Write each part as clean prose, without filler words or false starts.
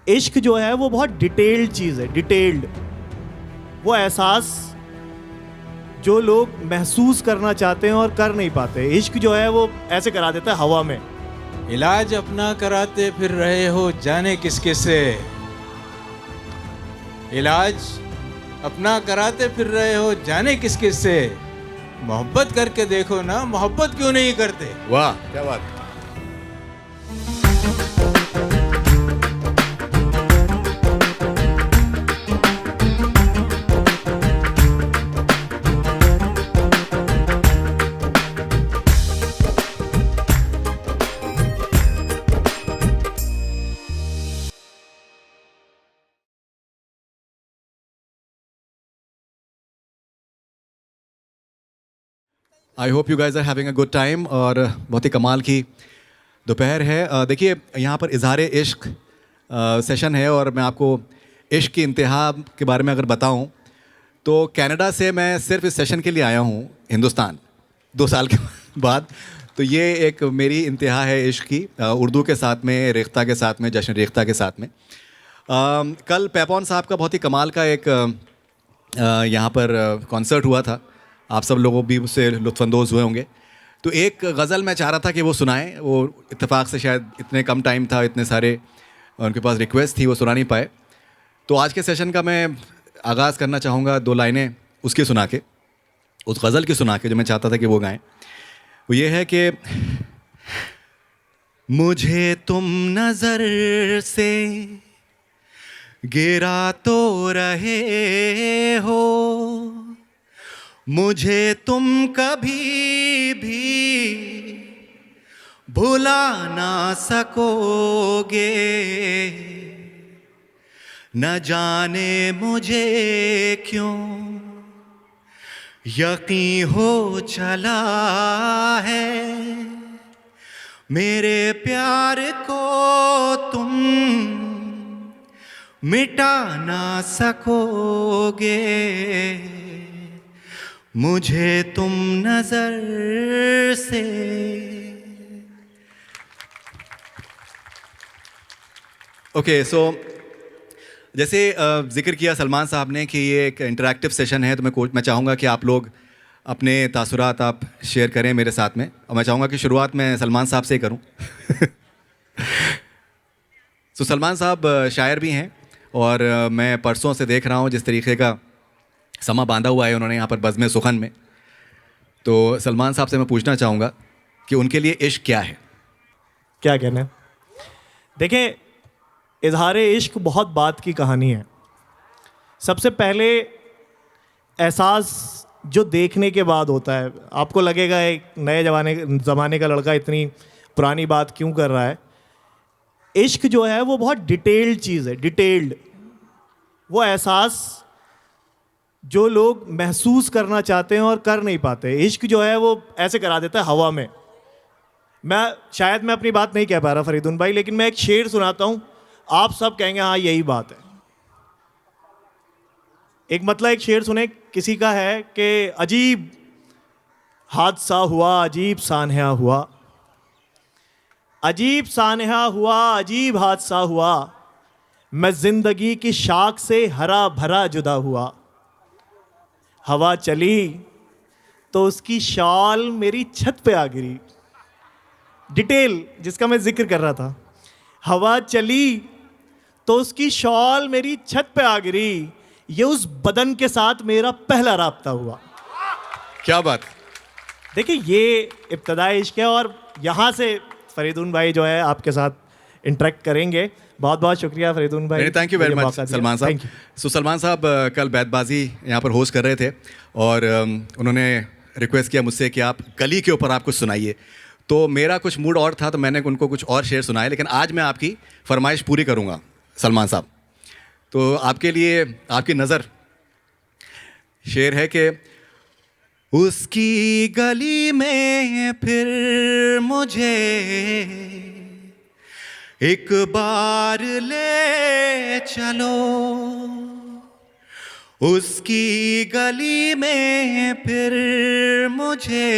इश्क जो है वो बहुत डिटेल्ड चीज़ है, डिटेल्ड। वो एहसास जो लोग महसूस करना चाहते हैं और कर नहीं पाते। इश्क जो है वो ऐसे करा देता है हवा में। इलाज अपना कराते फिर रहे हो जाने किस किस से। इलाज अपना कराते फिर रहे हो जाने किस किस से। मोहब्बत करके देखो ना, मोहब्बत क्यों नहीं करते। वाह क्या बात। I hope you guys are having a good time. और बहुत ही कमाल की दोपहर है। देखिए यहाँ पर इजहार इश्क सेशन है और मैं आपको इश्क की इंतहा के बारे में अगर बताऊँ तो कनाडा से मैं सिर्फ इस सेशन के लिए आया हूँ हिंदुस्तान 2 साल के बाद। तो ये एक मेरी इंतहा है इश्क की, उर्दू के साथ में, रेख्ता के साथ में, जश्न रेख्ता के साथ में। कल पेपॉन साहब का बहुत ही कमाल का एक यहाँ पर कॉन्सर्ट हुआ था। आप सब लोगों भी उससे लुत्फ़अंदोज़ हुए होंगे। तो एक गज़ल मैं चाह रहा था कि वो सुनाएं। वो इत्तेफाक से शायद इतने कम टाइम था, इतने सारे उनके पास रिक्वेस्ट थी, वो सुना नहीं पाए। तो आज के सेशन का मैं आगाज़ करना चाहूँगा 2 लाइनें उसकी सुना के, उस गज़ल की सुना के जो मैं चाहता था कि वो गाएं। वो ये है कि मुझे तुम नज़र से गिरा तो रहे हो, मुझे तुम कभी भी भुला ना सकोगे। न जाने मुझे क्यों यकीन हो चला है, मेरे प्यार को तुम मिटा ना सकोगे। मुझे तुम नजर से। ओके सो जैसे जिक्र किया सलमान साहब ने कि ये एक इंटरैक्टिव सेशन है, तो मैं चाहूँगा कि आप लोग अपने तासुरात आप शेयर करें मेरे साथ में। और मैं चाहूँगा कि शुरुआत मैं सलमान साहब से ही करूँ। तो सलमान साहब शायर भी हैं और मैं परसों से देख रहा हूँ जिस तरीके का समा बांधा हुआ है उन्होंने यहाँ पर बज़्म सुखन में। तो सलमान साहब से मैं पूछना चाहूँगा कि उनके लिए इश्क क्या है। क्या कहना है? देखें, इजहार इश्क बहुत बात की कहानी है। सबसे पहले एहसास जो देखने के बाद होता है, आपको लगेगा एक नए ज़माने का लड़का इतनी पुरानी बात क्यों कर रहा है। इश्क जो है वो बहुत डिटेल्ड चीज़ है, डिटेल्ड। वो एहसास जो लोग महसूस करना चाहते हैं और कर नहीं पाते। इश्क जो है वो ऐसे करा देता है हवा में। शायद मैं अपनी बात नहीं कह पा रहा फरीदुन भाई, लेकिन मैं एक शेर सुनाता हूँ, आप सब कहेंगे हाँ यही बात है। एक शेर सुने, किसी का है कि अजीब हादसा हुआ, अजीब सान्हा हुआ, अजीब सान्हा हुआ, अजीब हादसा हुआ, मैं जिंदगी की शाख से हरा भरा जुदा हुआ। हवा चली तो उसकी शॉल मेरी छत पे आ गिरी। डिटेल जिसका मैं जिक्र कर रहा था, हवा चली तो उसकी शॉल मेरी छत पे आ गिरी, ये उस बदन के साथ मेरा पहला राब्ता हुआ। क्या बात। देखिए ये इब्तदाई इश्क है और यहाँ से फरीदुन भाई जो है आपके साथ इंटरेक्ट करेंगे। बहुत बहुत शुक्रिया फरीदुन भाई। Thank you very much Salman साहब। सो सलमान साहब कल बैतबाजी यहाँ पर होस्ट कर रहे थे और उन्होंने रिक्वेस्ट किया मुझसे कि आप कली के ऊपर आप कुछ सुनाइए। तो मेरा कुछ मूड और था तो मैंने उनको कुछ और शेर सुनाए, लेकिन आज मैं आपकी फरमाइश पूरी करूँगा सलमान साहब। तो आपके लिए आपकी नज़र शेर है कि उसकी गली में फिर मुझे एक बार ले चलो, उसकी गली में फिर मुझे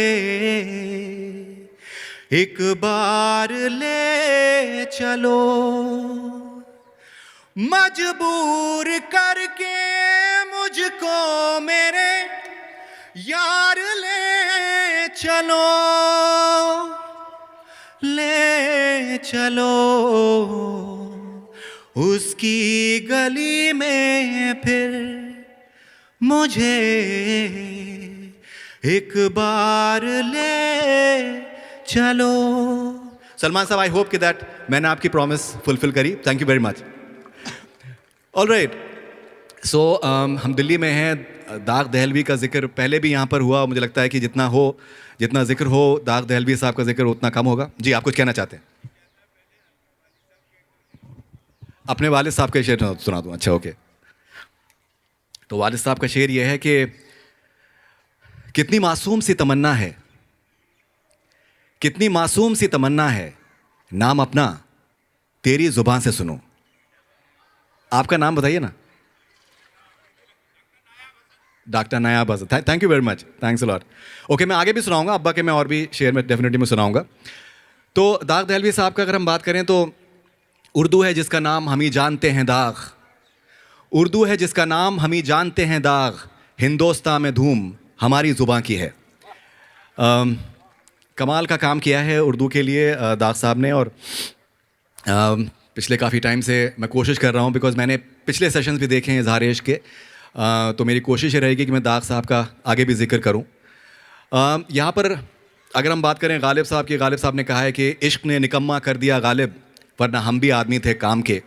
एक बार ले चलो, मजबूर करके मुझको मेरे यार ले चलो, ले चलो उसकी गली में फिर मुझे एक बार ले चलो। सलमान साहब, आई होप कि दैट मैंने आपकी प्रॉमिस फुलफिल करी। Thank you very much. Alright, so हम दिल्ली में हैं। दाग दहलवी का जिक्र पहले भी यहाँ पर हुआ। मुझे लगता है कि जितना जिक्र हो दाग दहलवी साहब का जिक्र उतना कम होगा। जी, आप कुछ कहना चाहते हैं? अपने वालिद साहब का शेर सुना दूँ? अच्छा, ओके। तो वालिद साहब का शेर यह है कि कितनी मासूम सी तमन्ना है, कितनी मासूम सी तमन्ना है, नाम अपना तेरी जुबान से सुनो। आपका नाम बताइए ना। Doctor Nayab Hasan. Thank you very much, thanks a lot. Okay, मैं आगे भी सुनाऊंगा अब्बा के, मैं और भी शेर में डेफिनेटली मैं सुनाऊंगा। तो दाग दहलवी साहब का अगर हम बात करें तो उर्दू है जिसका नाम हम ही जानते हैं दाग, उर्दू है जिसका नाम हम ही जानते हैं दाग, हिंदुस्तान में धूम हमारी ज़ुबान की है। कमाल का काम किया है उर्दू के लिए दाग साहब ने। और पिछले काफ़ी टाइम से मैं कोशिश कर रहा हूँ, बिकॉज़ मैंने पिछले सेशंस भी देखे हैं इज़हार इश्क के, तो मेरी कोशिश ये रहेगी कि मैं दाग साहब का आगे भी जिक्र करूँ। यहाँ पर अगर हम बात करें गालिब साहब की, गालिब साहब ने कहा है कि इश्क ने निकम्मा कर दिया गालिब, वरना हम भी आदमी थे काम के।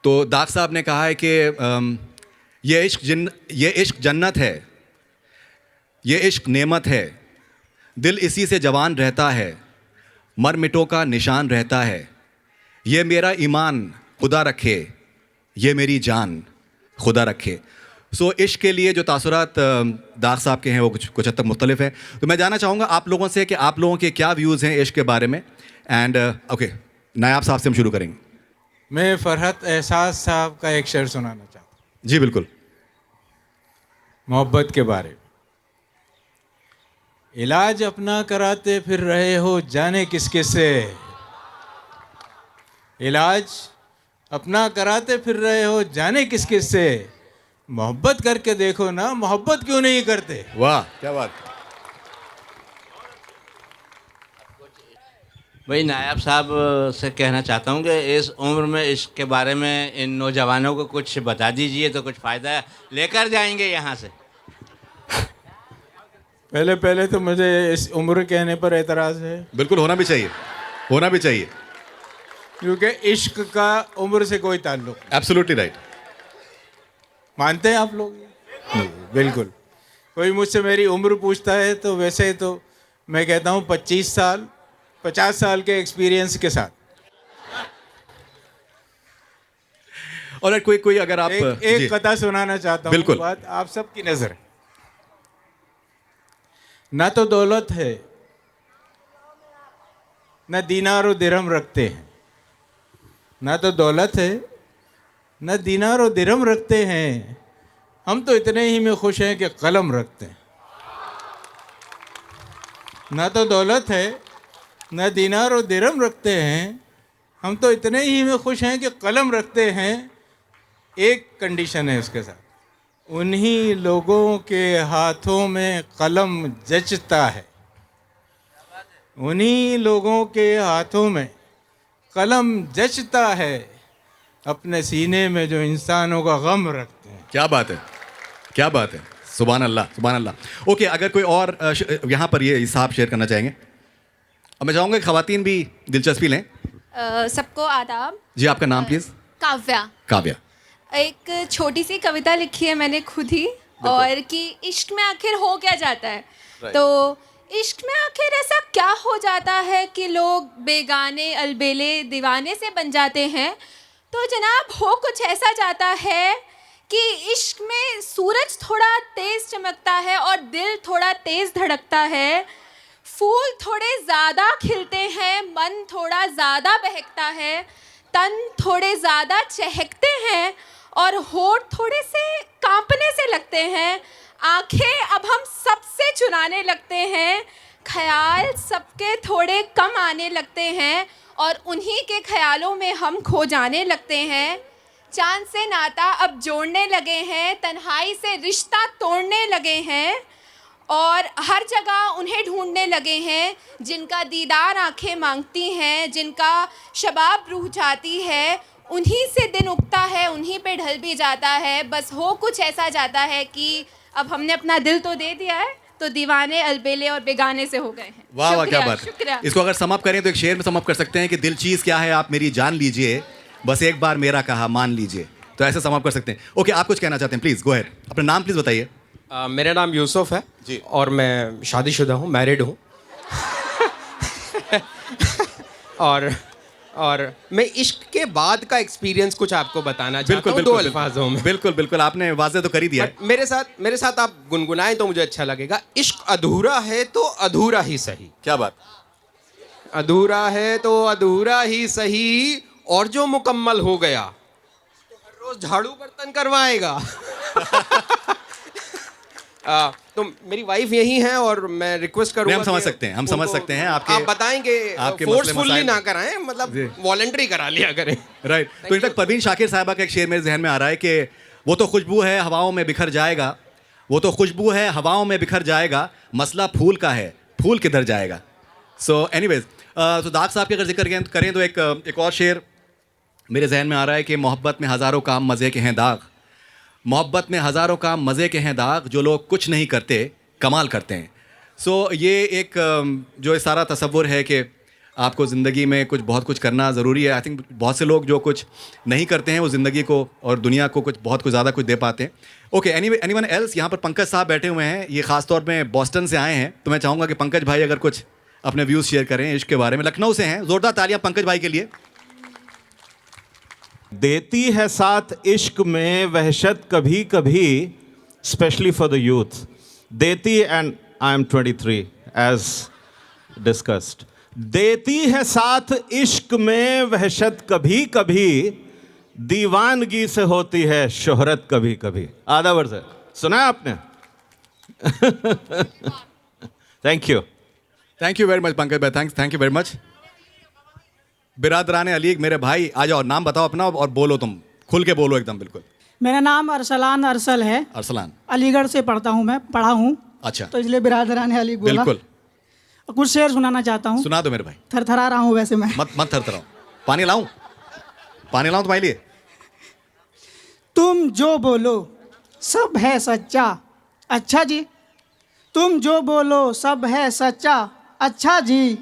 तो दाग साहब ने कहा है कि ये इश्क जन्नत है, ये इश्क नेमत है, दिल इसी से जवान रहता है, मर मिटों का निशान रहता है, ये मेरा ईमान खुदा रखे, ये मेरी जान खुदा रखे। सो इश्क के लिए जो तासुरात दाग साहब के हैं वो कुछ हद तक मुख्तलिफ हैं। तो मैं जानना चाहूँगा आप लोगों से कि आप लोगों के क्या व्यूज़ हैं इश्क के बारे में। एंड ओके, नायाब साहब से हम शुरू करेंगे। मैं फरहत एहसास साहब का एक शेर सुनाना चाहता हूँ। जी बिल्कुल। मोहब्बत के बारे में। इलाज अपना कराते फिर रहे हो जाने किसके से, इलाज अपना कराते फिर रहे हो जाने किसके से, मोहब्बत करके देखो ना, मोहब्बत क्यों नहीं करते। वाह, क्या बात। भाई नायाब साहब से कहना चाहता हूँ कि इस उम्र में इसके बारे में इन नौजवानों को कुछ बता दीजिए तो कुछ फ़ायदा लेकर जाएंगे यहाँ से। पहले तो मुझे इस उम्र कहने पर एतराज़ है। बिल्कुल, होना भी चाहिए, होना भी चाहिए, क्योंकि इश्क का उम्र से कोई ताल्लुक। Absolutely right. मानते हैं आप लोग? बिल्कुल। कोई मुझसे मेरी उम्र पूछता है तो वैसे तो मैं कहता हूँ 25 साल, 50 साल के एक्सपीरियंस के साथ। और कोई अगर आप एक कथा सुनाना चाहता हूँ। बिल्कुल। बात आप सबकी नजर। ना तो दौलत है, न दीनार और दिरहम रखते हैं, ना तो दौलत है न दीनार और दिरहम रखते हैं, हम तो इतने ही में खुश हैं कि कलम रखते हैं। ना तो दौलत है न दीनार और दिरहम रखते हैं, हम तो इतने ही में खुश हैं कि कलम रखते हैं। एक कंडीशन है उसके साथ, उन्हीं लोगों के हाथों में कलम जचता है, उन्हीं लोगों के हाथों में कलम जचता है, अपने सीने में जो इंसानों का गम रखते हैं। क्या बात है, क्या बात है, सुभान अल्लाह, सुभान अल्लाह। ओके, अगर कोई और यहाँ पर ये हिसाब शेयर करना चाहेंगे। अब मैं चाहूँगा कि ख़वातीन भी दिलचस्पी लें। सबको आदाब। जी, आपका नाम प्लीज़? काव्या। काव्या। एक छोटी सी कविता लिखी है मैंने खुद ही, और कि इश्क में आखिर हो क्या जाता है। तो इश्क में आखिर ऐसा क्या हो जाता है कि लोग बेगाने अलबेले दीवाने से बन जाते हैं। तो जनाब हो कुछ ऐसा जाता है कि इश्क में सूरज थोड़ा तेज़ चमकता है और दिल थोड़ा तेज़ धड़कता है, फूल थोड़े ज़्यादा खिलते हैं, मन थोड़ा ज़्यादा बहकता है, तन थोड़े ज़्यादा चहकते हैं और होठ थोड़े से कांपने से लगते हैं, आंखें अब हम सबसे चुराने लगते हैं, ख्याल सबके थोड़े कम आने लगते हैं और उन्हीं के ख्यालों में हम खो जाने लगते हैं। चांद से नाता अब जोड़ने लगे हैं, तन्हाई से रिश्ता तोड़ने लगे हैं और हर जगह उन्हें ढूंढने लगे हैं जिनका दीदार आंखें मांगती हैं, जिनका शबाब रूह चाहती है। उन्हीं से दिन उगता है, उन्हीं पे ढल भी जाता है। बस हो कुछ ऐसा जाता है कि अब हमने अपना दिल तो दे दिया है, तो दीवाने अलबेले और बेगाने से हो गए हैं। वाह वाह, क्या शुक्रिया, बात है। शुक्रिया। इसको अगर समअप करें तो एक शेर में समअप कर सकते हैं कि दिल चीज़ क्या है आप मेरी जान लीजिए, बस एक बार मेरा कहा मान लीजिए। तो ऐसे समअप कर सकते हैं। ओके, आप कुछ कहना चाहते हैं, प्लीज़ गो अहेड। अपना नाम प्लीज़ बताइए। मेरा नाम यूसुफ है जी। और मैं शादीशुदा हूँ, मैरिड हूँ। और मैं इश्क के बाद का एक्सपीरियंस कुछ आपको बताना चाहता हूँ, दो अल्फाजों में। बिल्कुल बिल्कुल, आपने वाज़ेह तो कर ही दिया है। बट मेरे साथ आप गुनगुनाएं तो मुझे अच्छा लगेगा। इश्क अधूरा है तो अधूरा ही सही। क्या बात। अधूरा है तो अधूरा ही सही, और जो मुकम्मल हो गया तो हर रोज झाड़ू बर्तन करवाएगा। तो मेरी वाइफ यही है और मैं रिक्वेस्ट करूंगा हम समझ कि सकते हैं, हम समझ उनको- सकते हैं आपके- आप बताएंगे आपके फोर्सफुली मसले ना कराएं, मतलब जी। वॉलंटरी करा लिया करें। राइट। तो इनफैक्ट परवीन शाकिर साहिबा का एक शेर मेरे जहन में आ रहा है कि वो तो खुशबू है हवाओं में बिखर जाएगा, वो तो खुशबू है हवाओं में बिखर जाएगा, मसला फूल का है, फूल किधर जाएगा। सो एनीवेज, तो दाग साहब के अगर जिक्र करें तो एक और शेर मेरे जहन में आ रहा है कि मोहब्बत में हज़ारों काम मज़े के हैं दाग, मोहब्बत में हज़ारों काम मज़े के हैं दाग, जो लोग कुछ नहीं करते कमाल करते हैं। सो ये एक जो सारा तसव्वुर है कि आपको ज़िंदगी में बहुत कुछ करना ज़रूरी है। आई थिंक बहुत से लोग जो कुछ नहीं करते हैं वो ज़िंदगी को और दुनिया को बहुत कुछ ज़्यादा कुछ दे पाते हैं। Okay, anyone else? यहाँ पर पंकज साहब बैठे हुए हैं, ये ख़ास तौर में बॉस्टन से आए हैं, तो मैं चाहूँगा कि पंकज भाई अगर कुछ अपने व्यूज़ शेयर करें इश्क के बारे में। लखनऊ से हैं, ज़ोरदार तालियां पंकज भाई के लिए। देती है साथ इश्क में वहशत कभी कभी, स्पेशली फॉर द यूथ। देती, and I am 23 age discussed. देती है साथ इश्क में वहशत कभी कभी, दीवानगी से होती है शोहरत कभी कभी। आधा वर्ष है, सुना है आपने? Thank you. Thank you very much Pankaj भाई, थैंक यू वेरी मच। बिरादरान अली, मेरे भाई आ जाओ, नाम बताओ अपना और बोलो, तुम खुल के बोलो एकदम बिल्कुल। मेरा नाम अरसलान अरसल है। अरसलान, अलीगढ़ से पढ़ता हूँ, मैं पढ़ा हूँ, अच्छा तो इसलिए बिरादरान अली बोला। बिल्कुल, कुछ शेर सुनाना चाहता हूँ। सुना दो मेरे भाई। थरथरा रहा हूँ वैसे मैं। मत थरथराओ। पानी लाऊं तुम्हारे लिए? तुम जो बोलो सब है सच्चा, अच्छा जी। तुम जो बोलो सब है सच्चा, अच्छा जी।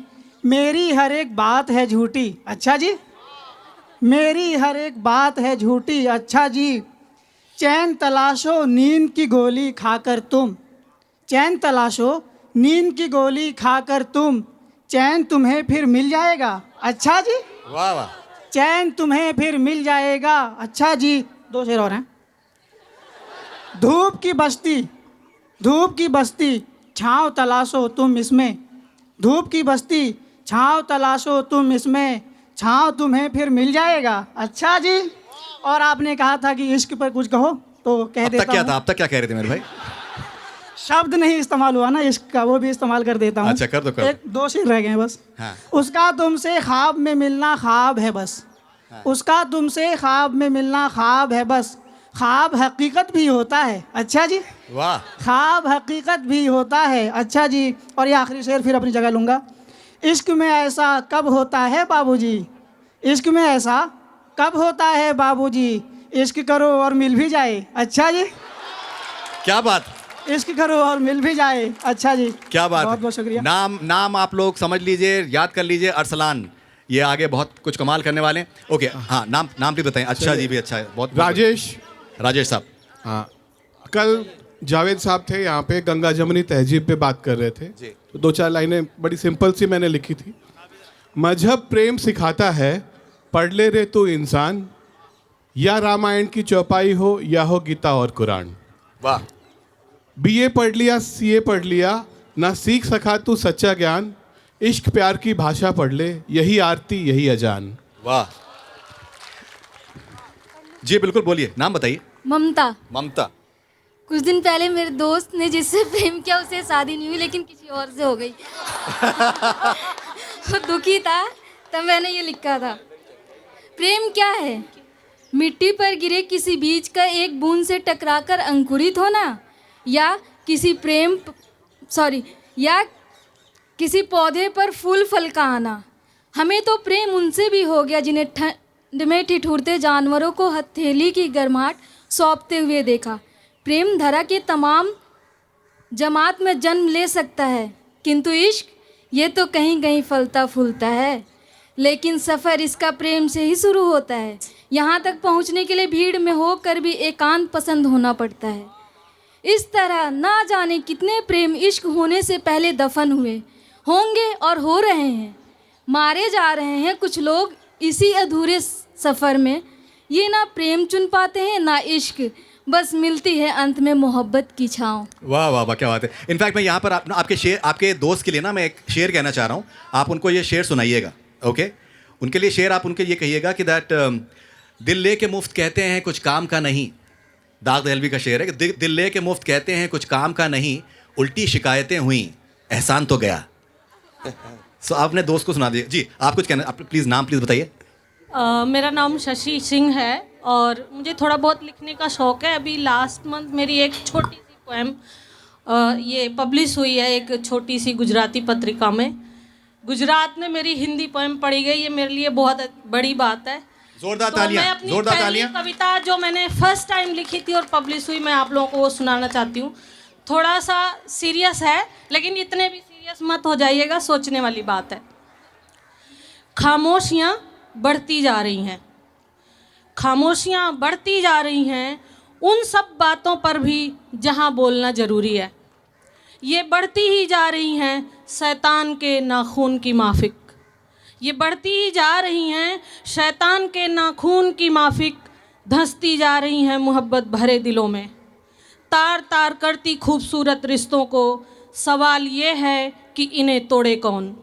मेरी हर एक बात है झूठी, अच्छा जी। मेरी हर एक बात है झूठी, अच्छा जी। चैन तलाशो नींद की गोली खाकर तुम, चैन तलाशो नींद की गोली खाकर तुम, चैन तुम्हें फिर मिल जाएगा, अच्छा जी। वाह वाह। चैन तुम्हें फिर मिल जाएगा, अच्छा जी। दो शेर और हैं। धूप की बस्ती, धूप की बस्ती, छाँव तलाशो तुम इसमें, धूप की बस्ती, छाँव तलाशो तुम इसमें, छाँव तुम्हें फिर मिल जाएगा, अच्छा जी। और आपने कहा था कि इश्क पर कुछ कहो, तो कह अब तक देता क्या था, हूँ। अब तक क्या कह रहे थे मेरे भाई? शब्द नहीं इस्तेमाल हुआ ना इश्क का, वो भी इस्तेमाल कर देता हूँ। अच्छा, कर दो। एक दो शेर रह गए हैं बस। हाँ। उसका तुमसे ख्वाब में मिलना ख्वाब है बस, उसका तुमसे ख्वाब में मिलना ख्वाब है बस, ख्वाब हकीकत भी होता है, अच्छा जी। वाह। ख्वाब हकीकत भी होता है, अच्छा जी। और ये आखिरी शेर फिर अपनी जगह लूँगा। इश्क में ऐसा कब होता है बाबूजी, इश्क में ऐसा कब होता है बाबूजी, इश्क करो और मिल भी जाए, अच्छा जी। क्या बात, इश्क करो और मिल भी जाए, अच्छा जी। क्या बात। बहुत बहुत शुक्रिया। नाम आप लोग समझ लीजिए, याद कर लीजिए, अरसलान। ये आगे बहुत कुछ कमाल करने वाले हैं। ओके, हाँ, नाम भी बताएं। अच्छा जी भी अच्छा है, बहुत। राजेश साहब। हाँ, कल जावेद साहब थे यहाँ पे, गंगा जमनी तहजीब पे बात कर रहे थे जी। तो दो चार लाइनें बड़ी सिंपल सी मैंने लिखी थी। मजहब प्रेम सिखाता है, पढ़ ले रे तू इंसान, या रामायण की चौपाई हो या हो गीता और कुरान। वाह। बीए पढ़ लिया, सीए पढ़ लिया, ना सीख सका तू सच्चा ज्ञान, इश्क प्यार की भाषा पढ़ ले, यही आरती यही अजान। वाह जी, बिल्कुल बोलिए, नाम बताइए। ममता। ममता। कुछ दिन पहले मेरे दोस्त ने जिससे प्रेम किया उससे शादी नहीं हुई, लेकिन किसी और से हो गई। वो दुखी था, तब मैंने ये लिखा था, प्रेम क्या है? मिट्टी पर गिरे किसी बीज का एक बूंद से टकराकर अंकुरित होना, या किसी पौधे पर फूल फल का आना। हमें तो प्रेम उनसे भी हो गया जिन्हें ठंड में ठिठुरते जानवरों को हथेली की गर्माहट सौंपते हुए देखा। प्रेम धरा के तमाम जमात में जन्म ले सकता है, किंतु इश्क ये तो कहीं कहीं फलता फूलता है, लेकिन सफ़र इसका प्रेम से ही शुरू होता है। यहाँ तक पहुँचने के लिए भीड़ में होकर भी एकांत पसंद होना पड़ता है। इस तरह ना जाने कितने प्रेम इश्क होने से पहले दफन हुए होंगे और हो रहे हैं, मारे जा रहे हैं कुछ लोग इसी अधूरे सफ़र में। ये ना प्रेम चुन पाते हैं ना इश्क, बस मिलती है अंत में मोहब्बत की छाँव। वाह वाह वाह, क्या बात है। इनफैक्ट मैं यहाँ पर आपके दोस्त के लिए ना मैं एक शेर कहना चाह रहा हूँ, आप उनको ये शेर सुनाइएगा, ओके? उनके लिए शेर आप उनके ये कहिएगा कि दैट दिल ले के मुफ्त कहते हैं कुछ काम का नहीं। दाग दहलवी का शेर है कि दिल ले के मुफ्त कहते हैं कुछ काम का नहीं, उल्टी शिकायतें हुई एहसान तो गया। सो आप अपने दोस्त को सुना दीजिए। जी, आप कुछ कहना, आप प्लीज़ नाम प्लीज़ बताइए। मेरा नाम शशि सिंह है और मुझे थोड़ा बहुत लिखने का शौक़ है। अभी लास्ट मंथ मेरी एक छोटी सी पोएम ये पब्लिश हुई है एक छोटी सी गुजराती पत्रिका में। गुजरात में मेरी हिंदी पोएम पढ़ी गई, ये मेरे लिए बहुत बड़ी बात है। जोरदार तो तालियां, मैं अपनी जोरदार पहली तालियां। कविता जो मैंने फर्स्ट टाइम लिखी थी और पब्लिश हुई, मैं आप लोगों को वो सुनाना चाहती हूँ। थोड़ा सा सीरियस है, लेकिन इतने भी सीरियस मत हो जाइएगा, सोचने वाली बात है। खामोशियाँ बढ़ती जा रही हैं, खामोशियाँ बढ़ती जा रही हैं उन सब बातों पर भी जहाँ बोलना ज़रूरी है। ये बढ़ती ही जा रही हैं शैतान के नाखून की माफिक, ये बढ़ती ही जा रही हैं शैतान के नाखून की माफिक, धंसती जा रही हैं मोहब्बत भरे दिलों में। तार तार करती खूबसूरत रिश्तों को, सवाल ये है कि इन्हें तोड़े कौन,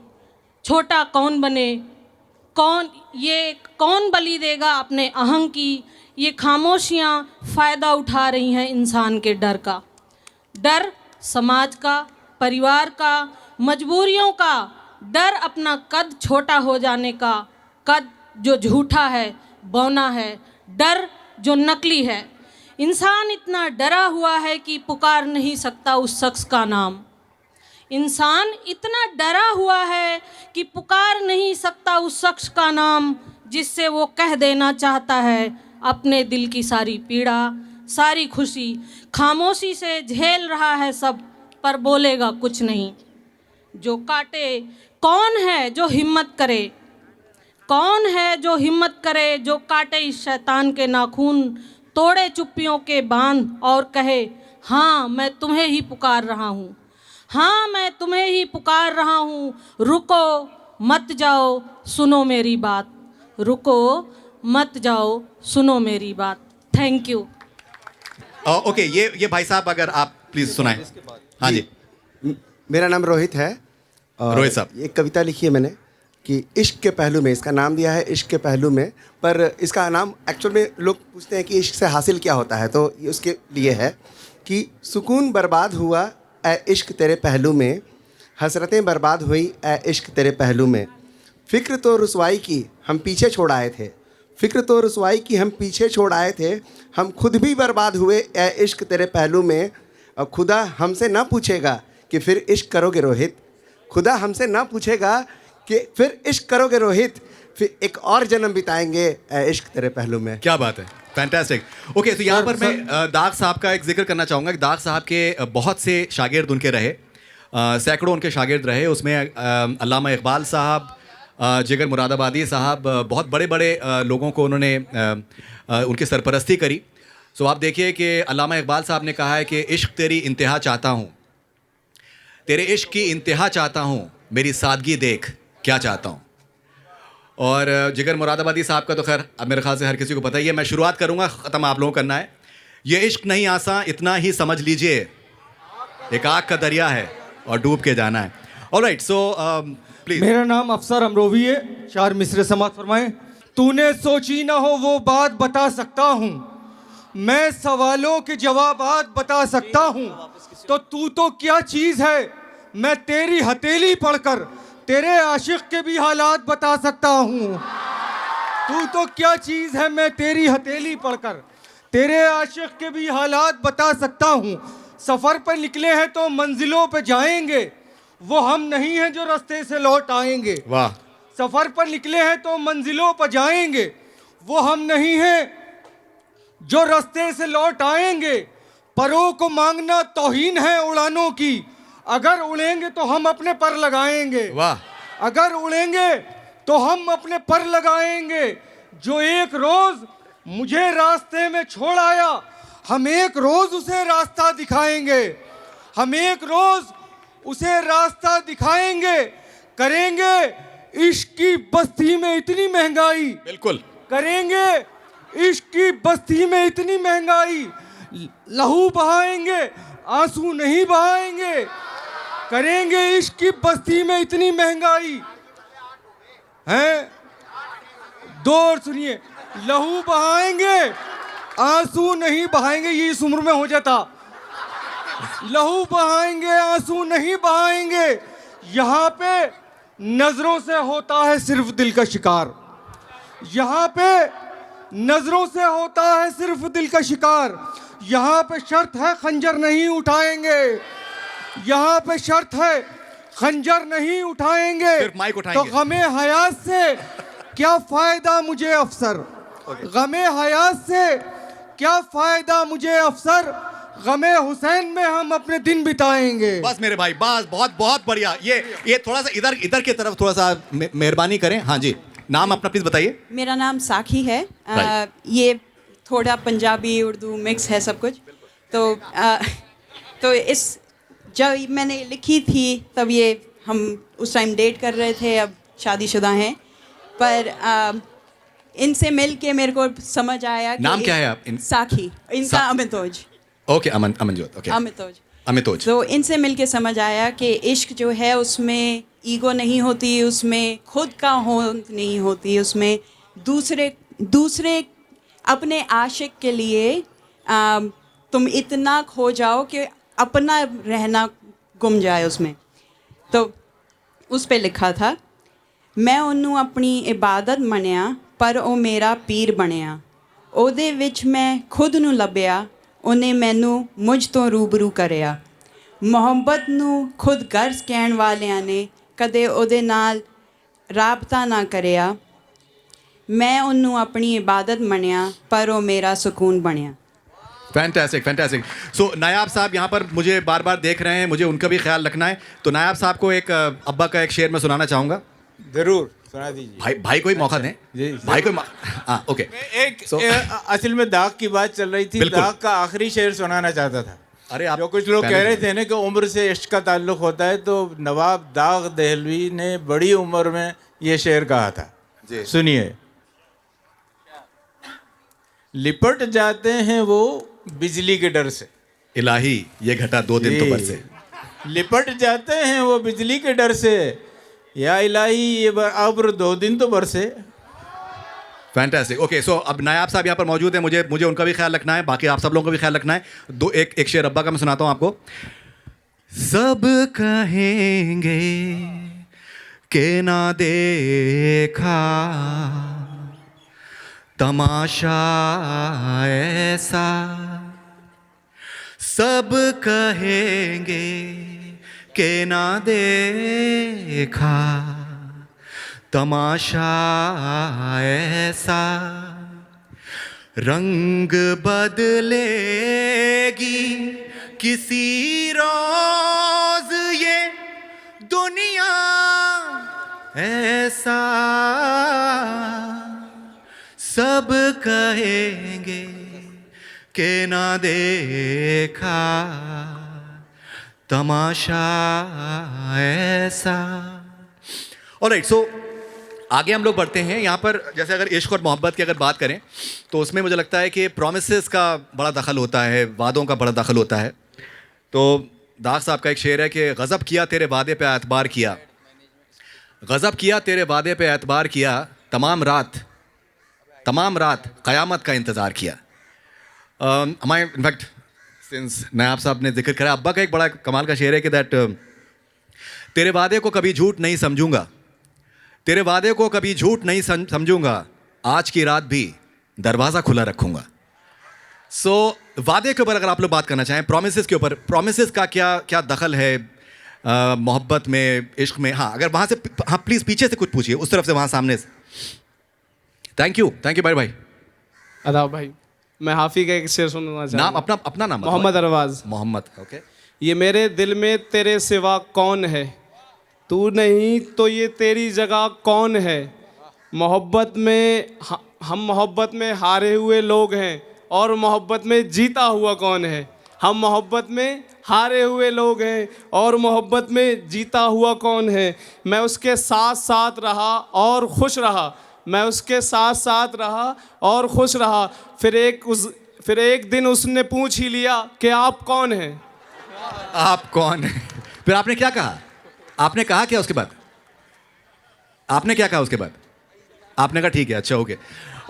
छोटा कौन बने, कौन बलि देगा अपने अहं की। ये खामोशियाँ फ़ायदा उठा रही हैं इंसान के डर का, डर समाज का, परिवार का, मजबूरियों का, डर अपना कद छोटा हो जाने का, कद जो झूठा है, बौना है, डर जो नकली है। इंसान इतना डरा हुआ है कि पुकार नहीं सकता उस शख्स का नाम। इंसान इतना डरा हुआ है कि पुकार नहीं सकता उस शख्स का नाम जिससे वो कह देना चाहता है अपने दिल की सारी पीड़ा, सारी खुशी। खामोशी से झेल रहा है सब, पर बोलेगा कुछ नहीं। जो काटे कौन है जो हिम्मत करे, कौन है जो हिम्मत करे, जो काटे इस शैतान के नाखून, तोड़े चुप्पियों के बांध और कहे हाँ मैं तुम्हें ही पुकार रहा हूँ, हाँ मैं तुम्हें ही पुकार रहा हूँ। रुको मत जाओ सुनो मेरी बात, रुको मत जाओ सुनो मेरी बात। Thank you. ओके, ये भाई साहब अगर आप प्लीज़ सुनाएं। हाँ जी, मेरा नाम रोहित है। रोहित साहब, एक कविता लिखी है मैंने कि इश्क के पहलू में, इसका नाम दिया है इश्क के पहलू में, पर इसका नाम एक्चुअल में लोग पूछते हैं कि इश्क से हासिल क्या होता है, तो ये उसके लिए है कि सुकून बर्बाद हुआ ए इश्क तेरे पहलू में, हसरतें बर्बाद हुई ए इश्क तेरे पहलू में। फ़िक्र तो रुसवाई की हम पीछे छोड़ आए थे, फ़िक्र तो रुसवाई की हम पीछे छोड़ आए थे, हम खुद भी बर्बाद हुए ए इश्क तेरे पहलू में। और खुदा हमसे ना पूछेगा कि फिर इश्क करोगे रोहित, खुदा हमसे ना पूछेगा कि फिर इश्क करोगे रोहित, फिर एक और जन्म बिताएंगे इश्क तेरे पहलू में। क्या बात है, फैंटास्टिक। ओके, तो यहाँ पर मैं दाग साहब का एक जिक्र करना चाहूँगा कि दाग साहब के बहुत से शागिर्द उनके रहे, सैकड़ों उनके शागिर्द रहे। उसमें अल्लामा इकबाल साहब, जिगर मुरादाबादी साहब, बहुत बड़े बड़े लोगों को उन्होंने उनकी सरपरस्ती करी। सो आप देखिए कि अल्लामा इकबाल साहब ने कहा है कि इश्क तेरी इंतहा चाहता हूँ, तेरे इश्क की इंतहा चाहता हूँ, मेरी सादगी देख क्या चाहता हूँ। और जिगर मुरादाबादी साहब का तो खैर अब मेरे ख्याल से हर किसी को पता ही है, मैं शुरुआत करूँगा, ख़त्म आप लोगों को करना है। ये इश्क नहीं आसान, इतना ही समझ लीजिए, एक आग का दरिया है और डूब के जाना है। Alright, so please. मेरा नाम अफसर अमरोवी है, 4 मिसरे समाज फरमाएं। तूने सोची ना हो वो बात बता सकता हूँ, मैं सवालों के जवाबात बता सकता हूँ, तो तू तो क्या चीज़ है, मैं तेरी हथेली पढ़कर तेरे आशिक के भी हालात बता सकता हूँ। तू तो क्या चीज़ है, मैं तेरी हथेली पढ़कर तेरे आशिक के भी हालात बता सकता हूँ। सफ़र पर निकले हैं तो मंजिलों पे जाएंगे, वो हम नहीं हैं जो रास्ते से लौट आएंगे। वाह। सफ़र पर निकले हैं तो मंजिलों पर जाएंगे, वो हम नहीं हैं जो रास्ते से लौट आएंगे। परों को मांगना तौहीन है उड़ानों की, अगर उड़ेंगे तो हम अपने पर लगाएंगे। वाह। अगर उड़ेंगे तो हम अपने पर लगाएंगे। जो एक रोज मुझे रास्ते में छोड़ आया, हम एक रोज उसे रास्ता दिखाएंगे। हम एक रोज उसे रास्ता दिखाएंगे। करेंगे इश्क की बस्ती में इतनी महंगाई, बिल्कुल करेंगे इश्क की बस्ती में इतनी महंगाई, लहू बहाएंगे आंसू नहीं बहाएंगे। करेंगे इश्क की बस्ती में इतनी महंगाई है, दो और सुनिए, लहू बहाएंगे आंसू नहीं बहाएंगे। ये इस उम्र में हो जाता, लहू बहाएंगे आंसू नहीं बहाएंगे। यहाँ पे नजरों से होता है सिर्फ दिल का शिकार, यहाँ पे नजरों से होता है सिर्फ दिल का शिकार। यहाँ पे शर्त है खंजर नहीं उठाएंगे, यहाँ पे शर्त है खंजर नहीं उठाएंगे। सिर्फ माइक उठाएंगे। तो गमे हयात से क्या फायदा मुझे अफसर, गमे हयात से क्या फायदा मुझे अफसर, गमे हुसैन में हम अपने दिन बिताएंगे। बस मेरे भाई, बस, बहुत बहुत बढ़िया। ये थोड़ा सा इधर की तरफ थोड़ा सा मेहरबानी करें। हाँ जी, नाम अपना प्लीज बताइए। मेरा नाम साखी है। ये थोड़ा पंजाबी उर्दू मिक्स है सब कुछ। तो इस जब मैंने लिखी थी तब ये हम उस टाइम डेट कर रहे थे, अब शादीशुदा हैं। पर इनसे मिल के मेरे को समझ आया कि नाम क्या है आप? साखी, इनका अमितोज। ओके, अमनजोत। ओके, अमितोज। तो इनसे मिल के समझ आया कि इश्क जो है उसमें ईगो नहीं होती, उसमें खुद का होंद नहीं होती, उसमें दूसरे अपने आशिक के लिए तुम इतना खो जाओ कि अपना रहना गुम जाए उसमें। तो उस पे लिखा था, मैं ਉਹਨੂੰ अपनी इबादत मनिया पर ਉਹ मेरा पीर ਬਣਿਆ, ਉਹਦੇ ਵਿੱਚ ਮੈਂ खुद ਨੂੰ ਲੱਭਿਆ, ਉਹਨੇ ਮੈਨੂੰ ਮੁਝ ਤੋਂ रूबरू ਕਰਿਆ। ਮੁਹੱਬਤ ਨੂੰ खुद गर्ज ਕਹਿਣ ਵਾਲਿਆਂ ਨੇ ਕਦੇ ਉਹਦੇ ਨਾਲ ਰਾਬਤਾ ਨਾ ਕਰਿਆ। मैं ਉਹਨੂੰ अपनी इबादत मनिया पर ਉਹ मेरा सुकून ਬਣਿਆ। Fantastic, fantastic. सो नायाब साहब यहाँ पर मुझे बार बार देख रहे हैं, मुझे उनका भी ख्याल रखना है। तो नायाब साहब को एक अब्बा का एक शेर मैं सुनाना चाहूँगा। जरूर सुना दीजिए। भाई कोई मौका दें। जी, भाई कोई हाँ, ओके। असल में दाग की बात चल रही थी, दाग का आखिरी शेर सुनाना चाहता था। अरे आप जो कुछ लोग कह रहे थे ना कि उम्र से इश्क का ताल्लुक होता है, तो नवाब दाग दहलवी ने बड़ी उम्र में ये शेर कहा था। सुनिए। लिपट जाते हैं वो बिजली के डर से, इलाही ये घटा 2 दिन तो बरसे। लिपट जाते हैं वो बिजली के डर से, या इलाही ये अब्र 2 दिन तो बरसे। फैंटास्टिक। ओके, सो अब नायाब साहब यहाँ पर मौजूद है, मुझे उनका भी ख्याल रखना है, बाकी आप सब लोगों का भी ख्याल रखना है। एक शेर अब्बा का मैं सुनाता हूँ आपको। सब कहेंगे के ना देखा तमाशा ऐसा, सब कहेंगे के ना देखा तमाशा ऐसा, रंग बदलेगी किसी रोज ये दुनिया ऐसा, सब कहेंगे के ना देखा तमाशा ऐसा। ऑलराइट, सो आगे हम लोग बढ़ते हैं। यहाँ पर जैसे अगर इश्क और मोहब्बत की अगर बात करें तो उसमें मुझे लगता है कि प्रोमिसेस का बड़ा दखल होता है, वादों का बड़ा दखल होता है। तो दाग साहब का एक शेर है कि गज़ब किया तेरे वादे पे एतबार किया, गज़ब किया तेरे वादे पे एतबार किया, तमाम रात क़यामत का इंतज़ार किया। हमारे इनफैक्ट सिंस नायाब साहब ने जिक्र करा, अब्बा का एक बड़ा कमाल का शेर है कि दैट तेरे वादे को कभी झूठ नहीं समझूंगा, तेरे वादे को कभी झूठ नहीं समझूंगा, आज की रात भी दरवाज़ा खुला रखूंगा। सो वादे के ऊपर अगर आप लोग बात करना चाहें, प्रोमिसेस के ऊपर, प्रोमिसेस का क्या क्या दखल है मोहब्बत में, इश्क में? हाँ, अगर वहाँ से, हाँ प्लीज़ पीछे से कुछ पूछिए, उस तरफ से, वहाँ सामने से। थैंक यू भाई। अदाब भाई, मैं हाफी का एक शेर सुनना चाहता हूँ। नाम अपना नाम मोहम्मद अरवाज। मोहम्मद, ओके। ये मेरे दिल में तेरे सिवा कौन है, तू नहीं तो ये तेरी जगह कौन है। मोहब्बत में हम मोहब्बत में हारे हुए लोग हैं और मोहब्बत में जीता हुआ कौन है। हम मोहब्बत में हारे हुए लोग हैं और मोहब्बत में जीता हुआ कौन है। मैं उसके साथ साथ रहा और खुश रहा, मैं उसके साथ साथ रहा और खुश रहा। फिर एक दिन उसने पूछ ही लिया कि आप कौन हैं। आप कौन हैं? फिर आपने क्या कहा? आपने कहा क्या उसके बाद? आपने क्या कहा उसके बाद? आपने कहा ठीक है, अच्छा, ओके,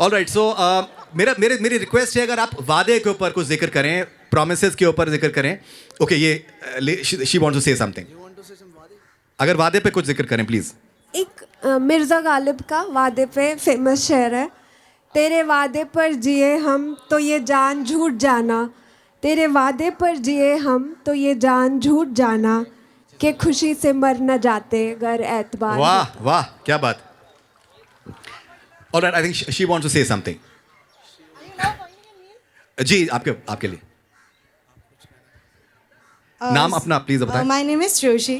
ऑलराइट। सो मेरी रिक्वेस्ट है, अगर आप वादे के ऊपर कुछ जिक्र करें, प्रॉमिसेस के ऊपर जिक्र करें। ओके, ये she wants to say something. अगर वादे पे कुछ जिक्र करें प्लीज। एक मिर्ज़ा गालिब का वादे पे फेमस शेर है, तेरे वादे पर जिए हम तो ये जान झूठ जाना, तेरे वादे पर जिए हम तो ये जान झूठ जाना, कि खुशी से मर न जाते अगर एतबार। वाह वाह, क्या बात। Alright, I think she wants to say something. जी, आपके लिए नाम अपना प्लीज बताएं। My name is Shreyoshi.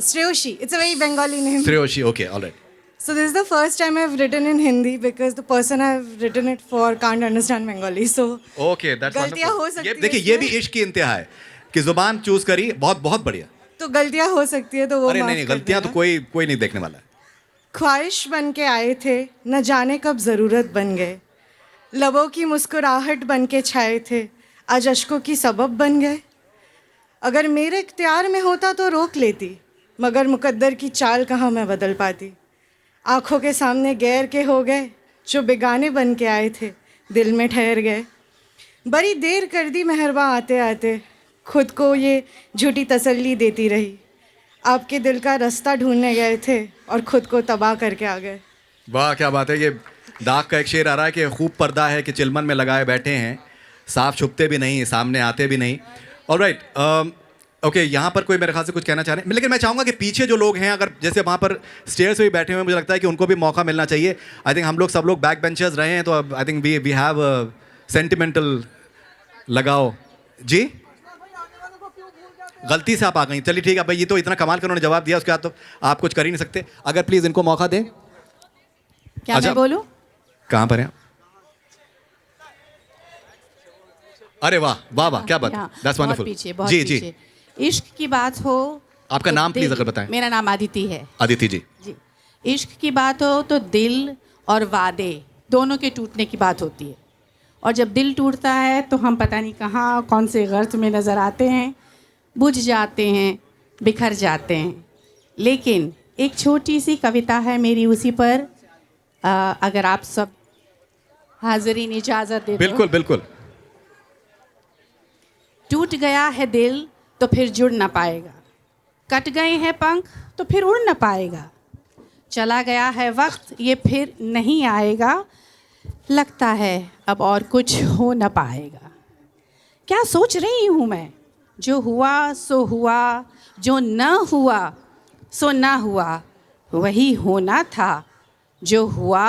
Shreyoshi. It's a very Bengali name. Shreyoshi, okay, all right. So this is the first time I've written in Hindi because the person I've written it for can't understand Bengali. So okay, that's गलतियाँ हो सकती है। देखिए, ये भी इश्क की इंतहा है कि जुबान चूज करी, बहुत बहुत बढ़िया। तो गलतियाँ हो सकती है, तो वो अरे माफ नहीं, कर गलतियाँ तो देना। कोई नहीं देखने वाला है। ख्वाहिश बन के आए थे, न जाने कब ज़रूरत बन गए, लबों की मुस्कुराहट बन के छाए थे, आज अश्कों की सबब बन गए। अगर मेरे इख्तियार में होता तो रोक लेती, मगर मुकद्दर की चाल कहाँ मैं बदल पाती। आँखों के सामने गैर के हो गए, जो बेगाने बन के आए थे, दिल में ठहर गए। बड़ी देर कर दी मेहरबा आते आते, खुद को ये झूठी तसल्ली देती रही। आपके दिल का रास्ता ढूंढने गए थे और खुद को तबाह करके आ गए। वाह, क्या बात है। ये दाग का एक शेर आ रहा है कि खूब पर्दा है कि चिलमन में लगाए बैठे हैं, साफ छुपते भी नहीं, सामने आते भी नहीं। ऑलराइट, ओके, यहाँ पर कोई मेरे ख्याल से कुछ कहना चाह रहे हैं, लेकिन मैं चाहूँगा कि पीछे जो लोग हैं, अगर जैसे वहाँ पर स्टेयर्स पे भी बैठे हुए हैं, मुझे लगता है कि उनको भी मौका मिलना चाहिए। आई थिंक हम लोग सब लोग बैक बेंचर्स रहे हैं, तो I think we have sentimental लगाओ। जी, गलती से आप आ गई, चलिए ठीक है भाई, ये तो इतना कमाल का उन्होंने जवाब दिया, उसके बाद तो आप कुछ कर ही नहीं सकते। अगर प्लीज़ इनको मौका दें। क्या मैं बोलूं? कहाँ पर हैं? अरे वाह वाह वाह, क्या बात, दैट्स वंडरफुल। जी जी, इश्क की बात हो, आपका नाम प्लीज अगर बताएं। मेरा नाम अदिति है। अदिति जी। जी, इश्क की बात हो तो दिल और वादे दोनों के टूटने की बात होती है, और जब दिल टूटता है तो हम पता नहीं कहाँ कौन से गर्त में नज़र आते हैं, बुझ जाते हैं, बिखर जाते हैं। लेकिन एक छोटी सी कविता है मेरी उसी पर, अगर आप सब हाज़रीन इजाज़त दे। बिल्कुल बिल्कुल। टूट गया है दिल तो फिर जुड़ ना पाएगा, कट गए हैं पंख तो फिर उड़ ना पाएगा, चला गया है वक्त ये फिर नहीं आएगा, लगता है अब और कुछ हो ना पाएगा। क्या सोच रही हूँ मैं, जो हुआ सो हुआ, जो न हुआ सो ना हुआ, वही होना था जो हुआ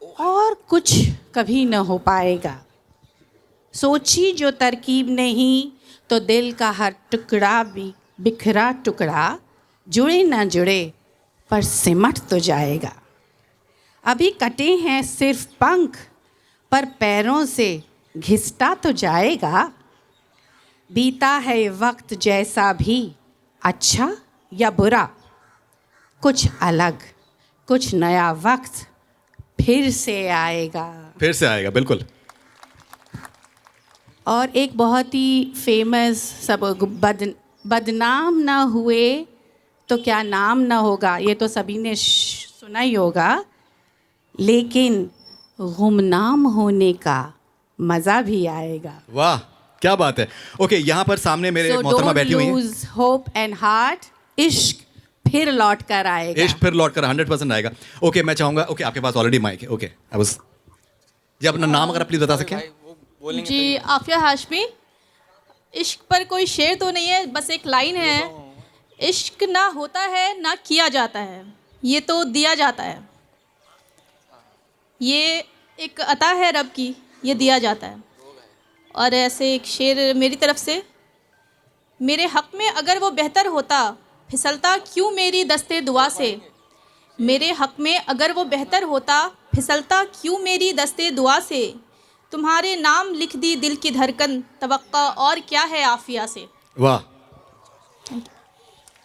और कुछ कभी न हो पाएगा। सोची जो तरकीब नहीं तो दिल का हर टुकड़ा भी बिखरा टुकड़ा, जुड़े ना जुड़े पर सिमट तो जाएगा। अभी कटे हैं सिर्फ पंख पर पैरों से घिसटा तो जाएगा। बीता है वक्त जैसा भी, अच्छा या बुरा, कुछ अलग कुछ नया वक्त फिर से आएगा। फिर से आएगा, बिल्कुल। और एक बहुत ही फेमस, सब बदनाम ना हुए तो क्या नाम ना होगा, ये तो सभी ने सुना ही होगा, लेकिन गुमनाम होने का मज़ा भी आएगा। वाह, क्या बात है। ओके, यहाँ पर सामने मेरे मोहतरमा बैठी हुई हैं। Lose hope and heart, इश्क फिर लौट कर आएगा। इश्क फिर लौट कर 100% आएगा। ओके, मैं चाहूंगा, ओके आपके पास ऑलरेडी माइक है। ओके, आई वाज जी, अपना नाम अगर आप प्लीज बता सकें। जी, आफिया हाशमी। इश्क पर कोई शेर तो नहीं है, बस एक लाइन है, इश्क ना होता है ना किया जाता है, ये तो दिया जाता है। ये एक अता है रब की, ये दिया जाता है। और ऐसे एक शेर मेरी तरफ से, मेरे हक में अगर वो बेहतर होता, फिसलता क्यों मेरी दस्ते दुआ से। मेरे हक में अगर वो बेहतर होता, फिसलता क्यों मेरी दस्ते दुआ से। तुम्हारे नाम लिख दी दिल की धड़कन, तवक्का और क्या है आफिया से। वाह,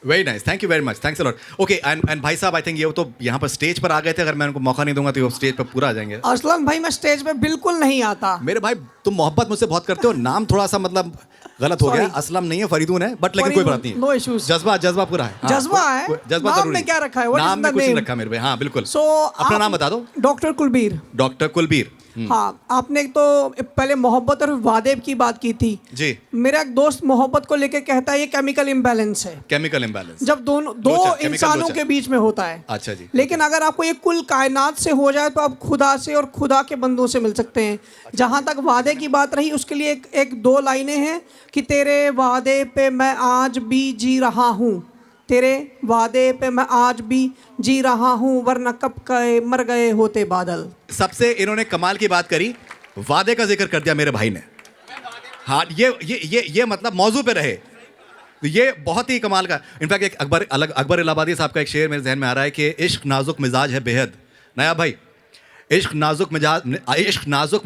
very nice, thank you very much, thanks a lot. Okay, and भाई साहब, आई थिंक ये तो यहाँ पर स्टेज पर आ गए थे। अगर मैं उनको मौका नहीं दूंगा तो वो स्टेज पर पूरा आ जाएंगे। असलम भाई, मैं स्टेज पे बिल्कुल नहीं आता। मेरे भाई, तुम मोहब्बत मुझसे बहुत करते हो, नाम थोड़ा सा मतलब गलत हो गया। असलम नहीं है, फरीदून है, बट लेकिन कोई बात नहीं, नो इश्यूज। जज्बा पूरा है। हाँ, जज्बा है, जज्बा नाम जरूरी में क्या रखा है? What is नाम the में कुछ नहीं name? रखा मेरे भाई। हाँ बिल्कुल। So, अपना नाम बता दो। डॉक्टर कुलबीर। डॉक्टर कुलबीर। हाँ, आपने तो पहले मोहब्बत और वादे की बात की थी जी। मेरा एक दोस्त मोहब्बत को लेकर कहता है ये केमिकल इम्बैलेंस है। केमिकल इम्बैलेंस जब दो इंसानों के बीच में होता है। अच्छा जी। लेकिन अगर आपको ये कुल कायनात से हो जाए तो आप खुदा से और खुदा के बंदों से मिल सकते हैं। जहाँ तक वादे की बात रही, उसके लिए एक दो लाइनें हैं कि तेरे वादे पे मैं आज भी जी रहा हूँ, तेरे वादे पे मैं आज भी जी रहा हूँ, वरना कब गए मर गए होते बादल। सबसे इन्होंने कमाल की बात करी, वादे का जिक्र कर दिया मेरे भाई ने। हाँ, ये मतलब मौजू पे रहे, तो ये बहुत ही कमाल का। इनफैक्ट एक अकबर इलाहाबादी साहब का एक शेर मेरे जहन में आ रहा है कि इश्क नाजुक मिजाज है बेहद। नया भाई, इश्क नाजुक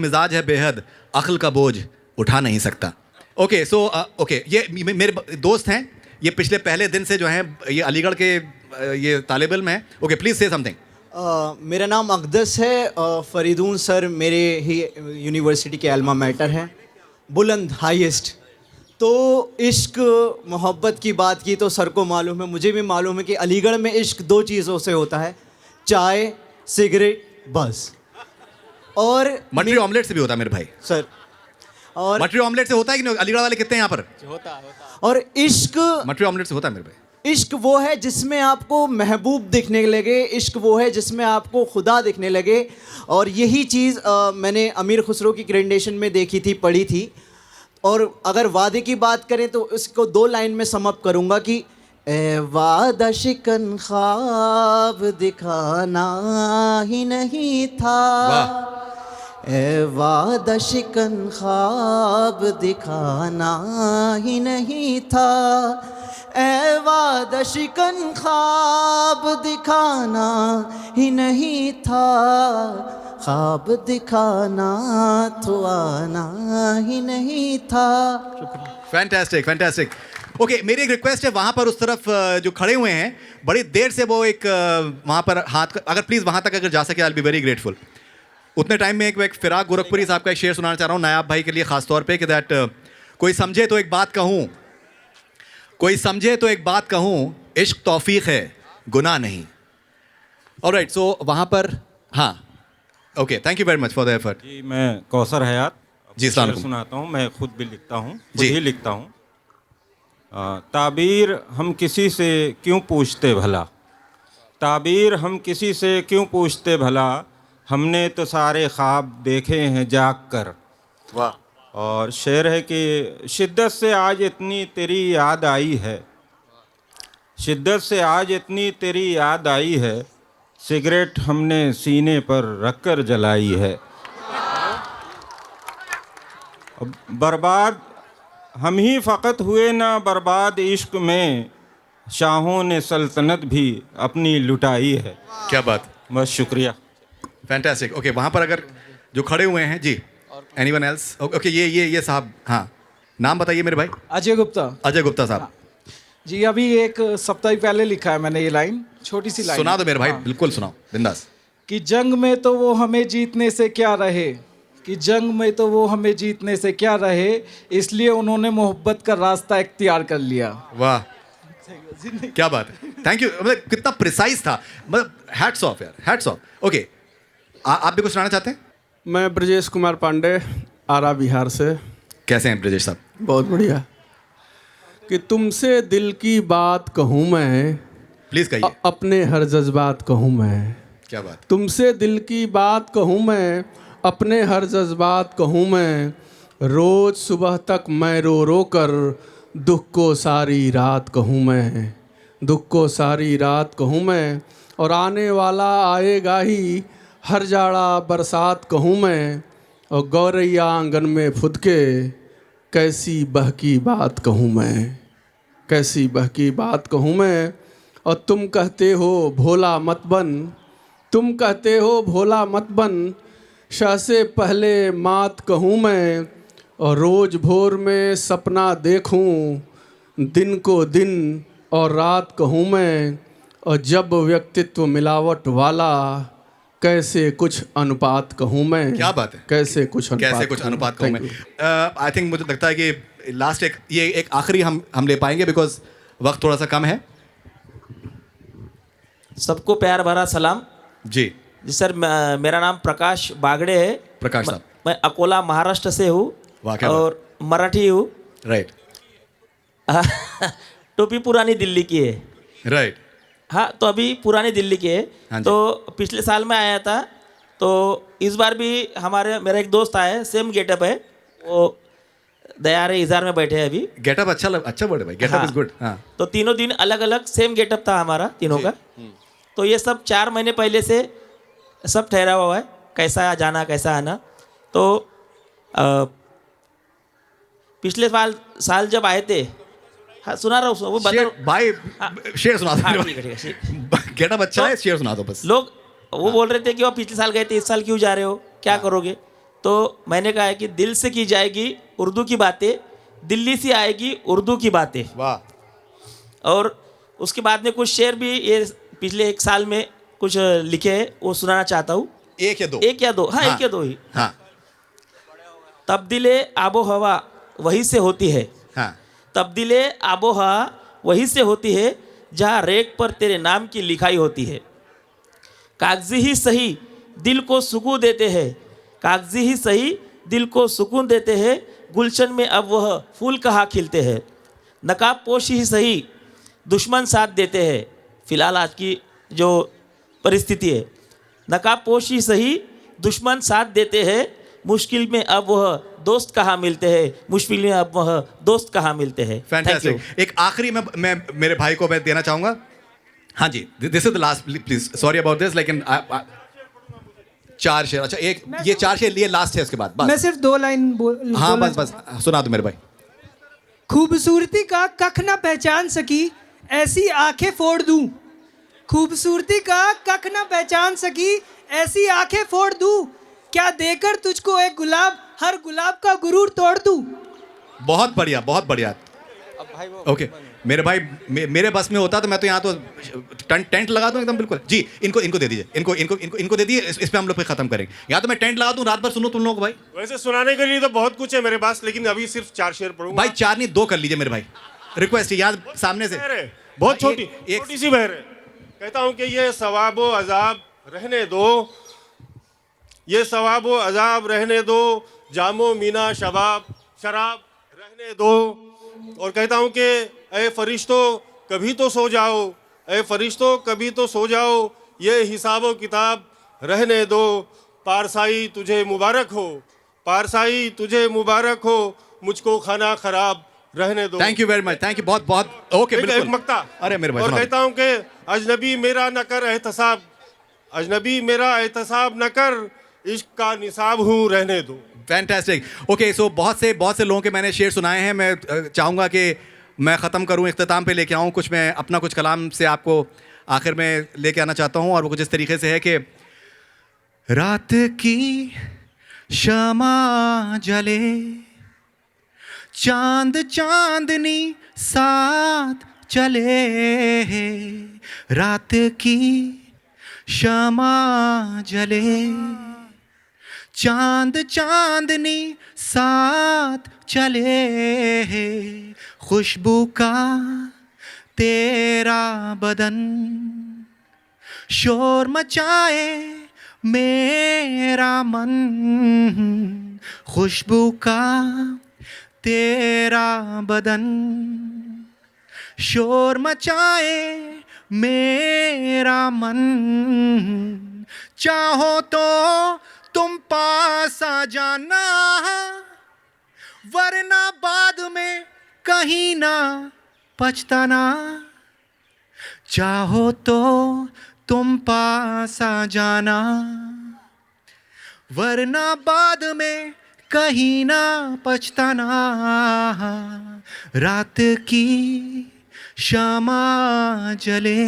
मिजाज है बेहद, अक्ल का बोझ उठा नहीं सकता। ओके, सो ओके, ये मेरे दोस्त हैं, ये पिछले पहले दिन से जो हैं ये अलीगढ़ के ये तालिब इल्म हैं। ओके, प्लीज से समथिंग। मेरा नाम अक़दस है। फरीदून सर मेरे ही यूनिवर्सिटी के अल्मा मैटर हैं, बुलंद हाईएस्ट। तो इश्क मोहब्बत की बात की तो सर को मालूम है, मुझे भी मालूम है कि अलीगढ़ में इश्क दो चीज़ों से होता है, चाय सिगरेट बस। और मटरी ऑमलेट से भी होता है मेरे भाई सर। और मटरी ऑमलेट से होता है कि नहीं? अलीगढ़ वाले कितने हैं यहाँ पर? होता। और इश्क मटरी ऑमलेट से होता है मेरे भाई। इश्क वो है जिसमें आपको महबूब दिखने लगे, इश्क वो है जिसमें आपको खुदा दिखने लगे। और यही चीज़ मैंने अमीर खुसरो की ग्रेंडेशन में देखी थी, पढ़ी थी। और अगर वादे की बात करें तो इसको दो लाइन में समअप करूँगा कि ए वादा शिकन ख्वाब दिखाना ही नहीं था, ए वादा शिकन ख्वाब दिखाना ही नहीं था, ए वादा शिकन ख्वाब दिखाना ही नहीं था, ख्वाब दिखाना तो आना ही नहीं था। Fantastic, fantastic. ओके, मेरी एक रिक्वेस्ट है, वहाँ पर उस तरफ जो खड़े हुए हैं, बड़ी देर से वो एक वहाँ पर हाथ, अगर प्लीज़ वहाँ तक अगर जा सके, I will be very grateful. उतने टाइम में एक फिराक गोरखपुरी साहब का एक शेर सुनाना चाह रहा हूँ नायाब भाई के लिए ख़ास तौर पे कि दैट कोई समझे तो एक बात कहूँ, कोई समझे तो एक बात कहूँ, इश्क तौफीक है गुनाह नहीं। ऑलराइट, सो वहाँ पर हाँ, okay, thank you very much for the effort. जी, मैं कौसर हयात जी शेर सुनाता हूँ, मैं खुद भी लिखता हूँ, खुद ही लिखता हूँ। ताबीर हम किसी से क्यों पूछते भला, ताबीर हम किसी से क्यों पूछते भला, हमने तो सारे ख्वाब देखे हैं जाग कर। वाह। और शेर है कि शिद्दत से आज इतनी तेरी याद आई है, शिद्दत से आज इतनी तेरी याद आई है, सिगरेट हमने सीने पर रखकर जलाई है। बर्बाद हम ही फ़कत हुए ना बर्बाद इश्क में, शाहों ने सल्तनत भी अपनी लुटाई है। क्या बात, बस शुक्रिया। फैंटास्टिक। ओके, वहाँ पर अगर जो खड़े हुए हैं जी, एनीवन एल्स? ओके, ये साहब, हाँ, नाम बताइए मेरे भाई। अजय गुप्ता। अजय गुप्ता साहब। जी, अभी एक सप्ताह पहले लिखा है मैंने ये लाइन, छोटी सी लाइन। सुना दो मेरे भाई, बिल्कुल सुनाओ, बिंदास। कि जंग में तो वो हमें जीतने से क्या रहे, कि जंग में तो वो हमें जीतने से क्या रहे, इसलिए उन्होंने मोहब्बत का रास्ता इख्तियार कर लिया। वाह, क्या बात है, थैंक यू। मतलब कितना प्रिसाइज था, मतलब हैट्स ऑफ यार, हैट्स ऑफ। ओके, आप भी कुछ सुनाना चाहते हैं? मैं ब्रजेश कुमार पांडे, आरा बिहार से। कैसे हैं ब्रजेश साहब? बहुत बढ़िया। कि तुमसे दिल की बात कहूँ मैं, प्लीज कहिए। अपने हर जज्बात कहूँ मैं। क्या बात। तुमसे दिल की बात कहूँ मैं, अपने हर जज्बात कहूँ मैं। रोज सुबह तक मैं रो रो कर दुख को सारी रात कहूँ मैं, दुख को सारी रात कहूँ मैं। और आने वाला आएगा ही हर जाड़ा बरसात कहूँ मैं। और गौरैया आंगन में फुदके कैसी बहकी बात कहूँ मैं, कैसी बहकी बात कहूँ मैं। और तुम कहते हो भोला मत बन, तुम कहते हो भोला मत बन, शाह से पहले मात कहूँ मैं। और रोज़ भोर में सपना देखूँ, दिन को दिन और रात कहूँ मैं। और जब व्यक्तित्व मिलावट वाला, कैसे कुछ अनुपात कहूँ मैं। क्या बात है। कैसे कुछ अनुपात, कैसे कुछ अनुपात कहूँ मैं। आई थिंक मुझे लगता है कि लास्ट एक आखिरी हम ले पाएंगे बिकॉज वक्त थोड़ा सा कम है। सबको प्यार भरा सलाम। जी सर, मेरा नाम प्रकाश बागड़े है। प्रकाश साहब, मैं अकोला महाराष्ट्र से हूँ और मराठी हूँ। राइट। टोपी पुरानी दिल्ली की है। राइट। हाँ, तो अभी पुरानी दिल्ली की है। तो पिछले साल में आया था, तो इस बार भी मेरा एक दोस्त आया है, सेम गेटअप है, वो दयारे इजार में बैठे हैं अभी। गेटअप अच्छा वर्ड है भाई, गेटअप इज गुड। हाँ, तो तीनों दिन अलग अलग सेम गेटअप था हमारा तीनों का। तो ये सब 4 महीने पहले से सब ठहरा हुआ है, कैसा जाना कैसा आना। तो पिछले साल जब आए थे, हाँ सुना रहा हूँ, वो भाई शेर सुना दो। हाँ, ठीक है। गेटअप अच्छा है, शेर सुना दो बस। लोग वो बोल रहे थे कि वो पिछले साल गए थे, इस साल क्यों जा रहे हो, क्या करोगे। तो मैंने कहा है कि दिल से की जाएगी उर्दू की बातें, दिल्ली से आएगी उर्दू की बातें। वाह। और उसके बाद में कुछ शेर भी ये पिछले 1 साल में कुछ लिखे हैं, वो सुनाना चाहता हूँ। एक या दो? एक या दो, हाँ, एक या दो ही। हाँ। तब्दीले आबो हवा वहीं से होती है। हाँ। तब्दीले आबो हवा वहीं से होती है, जहाँ रेख पर तेरे नाम की लिखाई होती है। कागजी ही सही दिल को सुकून देते हैं, कागजी ही सही दिल को सुकून देते हैं। गुलशन में अब वह फूल कहाँ खिलते हैं। नकाब पोश ही सही दुश्मन साथ देते हैं। फिलहाल आज की जो परिस्थिति है, नकाब पोश ही सही दुश्मन साथ देते हैं। मुश्किल में अब वह दोस्त कहाँ मिलते हैं, मुश्किल में अब वह दोस्त कहाँ मिलते हैं। फैंटास्टिक। एक आखिरी मैं मेरे भाई को मैं देना चाहूँगा। हाँ जी, this is the last, please sorry about this, लेकिन 4 शेर। अच्छा, एक ये 4 शेर लिए लास्ट है, उसके बाद मैं सिर्फ 2 लाइन हाँ बस सुना दो मेरे भाई। खूबसूरती का कख ना पहचान सकी, ऐसी आंखें फोड़ दूं। खूबसूरती का कख ना पहचान सकी, ऐसी आंखें फोड़ दूं। क्या देकर तुझको एक गुलाब, हर गुलाब का गुरूर तोड़ दूं। बहुत बढ़िया, बहुत बढ़िया। ओके मेरे भाई, मेरे बस में होता तो मैं तो यहाँ तो टेंट लगा दूं एकदम बिल्कुल। जी इनको दे दीजिए, इनको दे दीजिए, इस पे हम लोग पे खत्म करेंगे। यहाँ तो मैं टेंट लगा दूं, रात भर सुनो तुम लोग भाई। वैसे सुनाने के लिए तो बहुत कुछ है मेरे पास, लेकिन अभी सिर्फ 4 शेर पढ़ूंगा। भाई 4 नहीं 2 कर लीजिए मेरे भाई, रिक्वेस्ट है यहाँ सामने से। बहुत छोटी सी बहर है। कहता हूँ कि ये सवाबो अजाब रहने दो, ये सवाबो अजाब रहने दो, जामो मीना शराब रहने दो। और कहता हूँ कि ऐ फरिश्तों कभी तो सो जाओ, ऐ फरिश्तों कभी तो सो जाओ, ये हिसाबो किताब रहने दो। पारसाई तुझे मुबारक हो, पारसाई तुझे मुबारक हो, मुझको खाना खराब रहने दो। Thank you very much, thank you बहुत बहुत। ओके बिल्कुल। एक मक्ता। अरे मेरे भाई और कहता हूँ कि अजनबी मेरा न कर एहतसाब, अजनबी मेरा एहतसाब न कर, इश्क का निसाब हूँ रहने दो। फैंटास्टिक। ओके सो बहुत से लोगों के मैंने शेर सुनाए हैं। मैं चाहूँगा कि मैं ख़त्म करूँ, इख्तिताम पे लेके आऊँ कुछ, मैं अपना कुछ कलाम से आपको आखिर में लेके आना चाहता हूँ। और वो कुछ इस तरीके से है कि रात की शमा जले, चांद चांदनी साथ चले, रात की शमा जले, चांद चांदनी साथ चले, खुशबू का तेरा बदन शोर मचाए मेरा मन, खुशबू का तेरा बदन शोर मचाए मेरा मन, चाहो तो तुम पास आ जाना, वरना बाद में कहीं ना पछताना। चाहो तो तुम पास आ जाना, वरना बाद में कहीं ना पछताना। रात की शामा जले,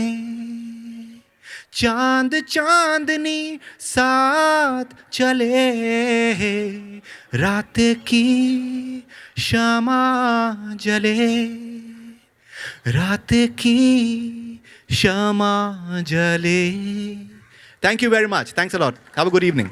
चांद चांदनी साथ चले, रात की शामा जले, रात की शामा जले। Thank you very much. Thanks a lot. Have a good evening.